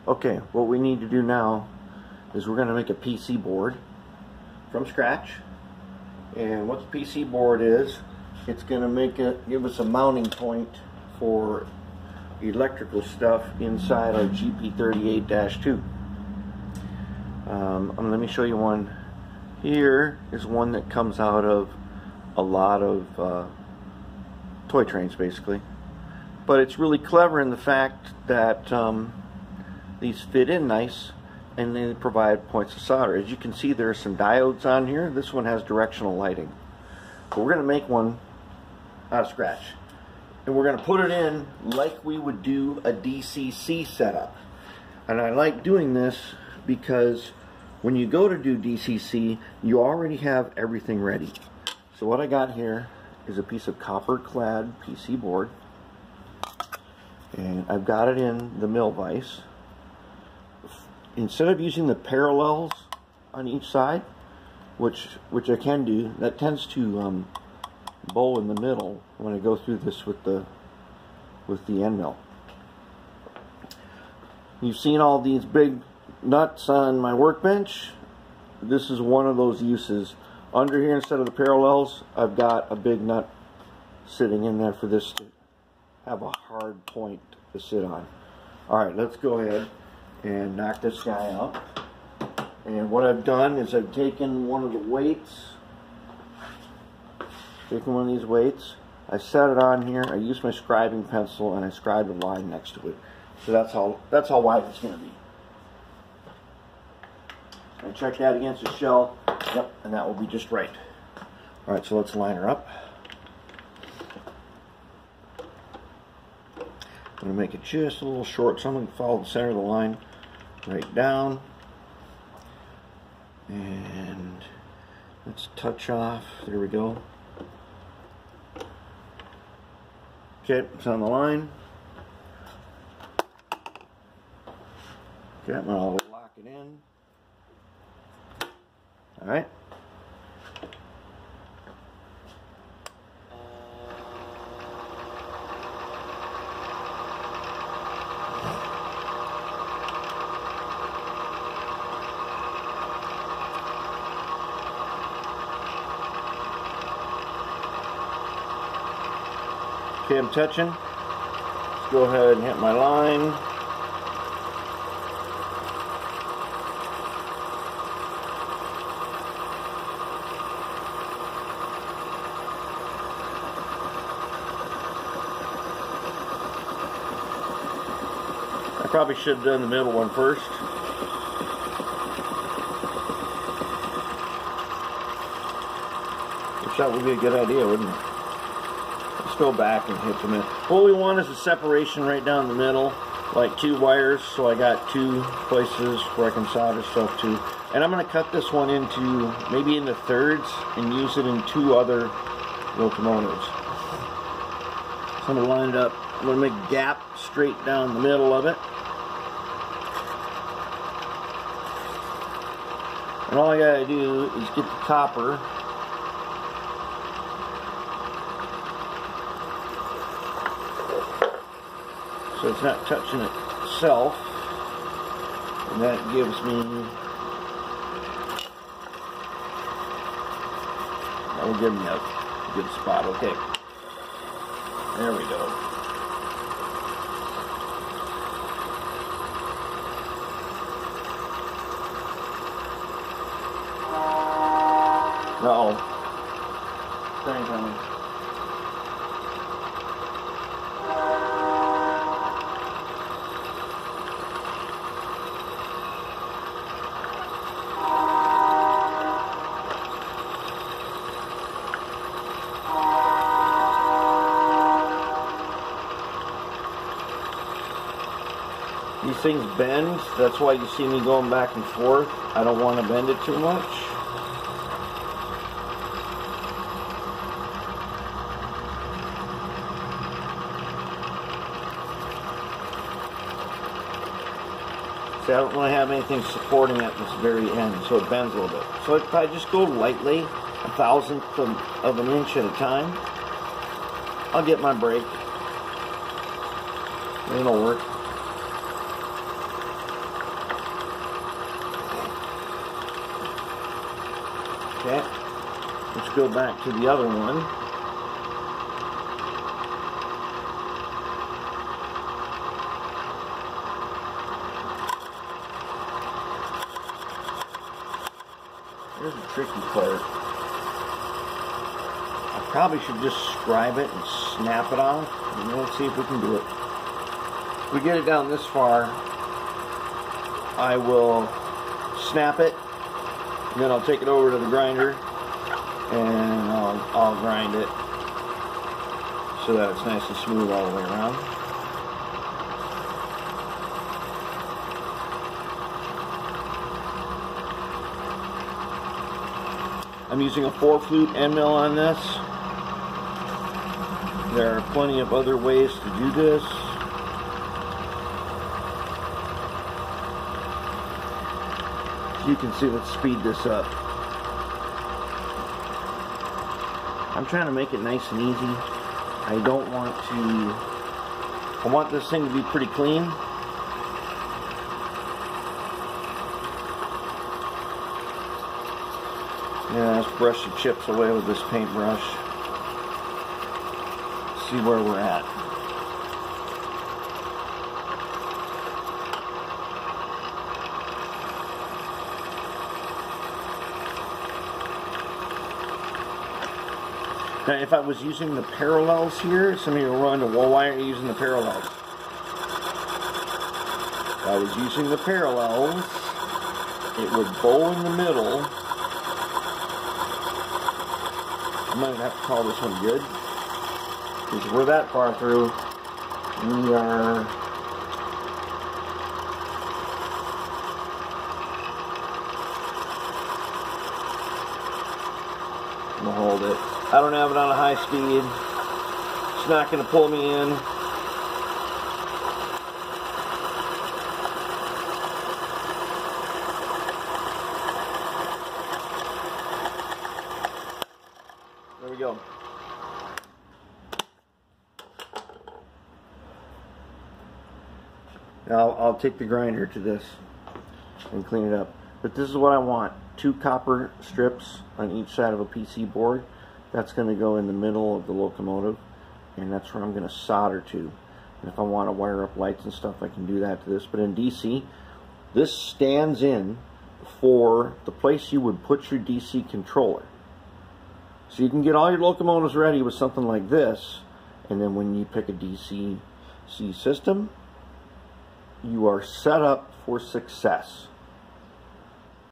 Okay, what we need to do now is we're going to make a PC board from scratch. And what the PC board is, it's going to give us a mounting point for electrical stuff inside our GP38-2. Let me show you one. Here is one that comes out of a lot of toy trains, basically. But it's really clever in the fact that these fit in nice and they provide points of solder. As you can see, there are some diodes on here. This one has directional lighting. But we're going to make one out of scratch. And we're going to put it in like we would do a DCC setup. And I like doing this because when you go to do DCC, you already have everything ready. So what I got here is a piece of copper clad PC board. And I've got it in the mill vise. Instead of using the parallels on each side, which I can do, that tends to bowl in the middle when I go through this with the end mill. You've seen all these big nuts on my workbench. This is one of those uses. Under here, instead of the parallels, I've got a big nut sitting in there for this to have a hard point to sit on. Alright, let's go ahead and knock this guy out. And what I've done is I've taken one of the weights, one of these weights, I set it on here, I used my scribing pencil, and I scribed a line next to it. So that's how wide it's going to be. I check that against the shell, yep, and that will be just right. Alright, so let's line her up. I'm going to make it just a little short, so I'm going to follow the center of the line right down. And let's touch off. There we go. Okay, it's on the line. Okay, I'm going to lock it in. Alright. Okay, I'm touching. Let's go ahead and hit my line. I probably should have done the middle one first. Which that would be a good idea, wouldn't it? Go back and hit the middle. What we want is a separation right down the middle, like two wires, so I got two places where I can solder stuff to. And I'm going to cut this one into, maybe into thirds, and use it in two other locomotives. So I'm going to line it up. I'm going to make a gap straight down the middle of it. And all I got to do is get the copper so it's not touching itself, and that gives me, that will give me a good spot. Okay, there we go. Uh-oh, train coming. These things bend, that's why you see me going back and forth. I don't want to bend it too much. See, I don't want to have anything supporting at this very end, so it bends a little bit. So if I just go lightly, 1/1000th of an inch at a time, I'll get my break. It'll work. Okay, let's go back to the other one. Here's the tricky part. I probably should just scribe it and snap it off, and let's see if we can do it. If we get it down this far, I will snap it, and then I'll take it over to the grinder, and I'll grind it so that it's nice and smooth all the way around. I'm using a 4-flute end mill on this. There are plenty of other ways to do this. You can see, let's speed this up. I'm trying to make it nice and easy. I don't want to, I want this thing to be pretty clean. Yeah, let's brush the chips away with this paintbrush. See where we're at. Now, if I was using the parallels here, some of you will run to wall wire using the parallels. If I was using the parallels, it would bow in the middle. I might have to call this one good, because we're that far through. We are we'll hold it. I don't have it on a high speed. It's not going to pull me in. There we go. Now I'll take the grinder to this and clean it up. But this is what I want. 2 copper strips on each side of a PC board. That's going to go in the middle of the locomotive, and that's where I'm going to solder to. And if I want to wire up lights and stuff, I can do that to this. But in DC, this stands in for the place you would put your DC controller. So you can get all your locomotives ready with something like this, and then when you pick a DC system, you are set up for success.